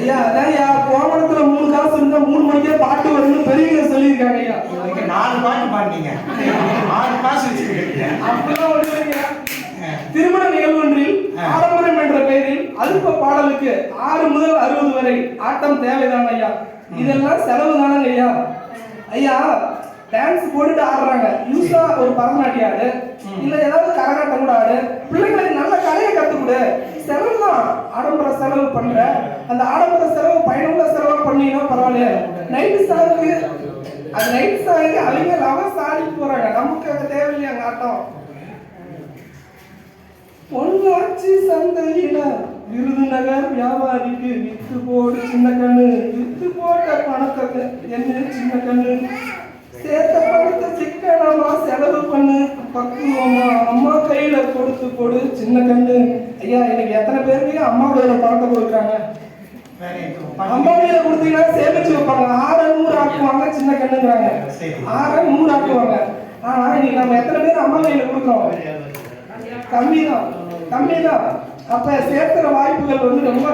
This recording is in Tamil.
ஐயா அதான் ஐயா கோமணத்துல 3 காசு இருந்தா 3 மணிக்கே பாட்டு வரும்னு பெரியவங்க சொல்லியிருக்காங்க ஐயா. இன்னைக்கு 4 பாட்டு பாடுனீங்க, 6 காசு வச்சிருக்கீங்க. அப்படிலாம் ஒண்ணுங்க. திருமண நிகழ்வொன்றில் ஆடம்பரம் என்ற பெயரில் அல்ப பாடலுக்கு 6 முதல் 60 வரை ஆட்டம் தேவைதான் ஐயா. இதெல்லாம் செலவு தானங்க ஐயா. ஐயா டான்ஸ் போட்டுட்டு ஆடுறாங்க, யூஸா ஒரு பரதநாட்டியம் ஆடு இல்ல ஏதாவது கரகாட்டம் கூட ஆடு, பிள்ளைங்களுக்கு நல்ல கலையை கத்துக்கூட. செலவு தான், ஆடம்பர செலவு பண்ற அந்த ஆடம்பர செலவு பயனுள்ள செலவு பண்ணினா பரவாயில்ல. நைட்டு சாங்கு அது நைட்டு சாங்கு அவங்க லவ் சாடி போறாங்க, நமக்கு அங்க தேவையில்லையா அங்க ஆட்டம். பொள்ளாச்சி சந்தையில விருதுநகர் வியாபாரிக்கு வித்து போடு சின்ன கண்ணு, வித்து போட்ட பணத்தை என்ன சின்ன கண்ணு, சேர்த்த பணத்தை சிக்கனமா செலவு பண்ணு, பக்குவமா அம்மா கையில கொடுத்து போடு சின்ன கண்ணு. ஐயா எனக்கு எத்தனை பேருக்கு அம்மா கையில பணத்தை கொடுக்குறாங்க? அம்மா கையில கொடுத்தீங்கன்னா சேமிச்சு வைப்பாங்க, 600 ஆக்குவாங்க சின்ன கண்ணுங்கிறாங்க, 600 ஆக்குவாங்க. ஆனா இன்னைக்கு நம்ம எத்தனை பேர் அம்மா கையில கொடுக்குறோம்? கம்மிதான். அப்ப சேர்த்துற வாய்ப்புகள் ரொம்ப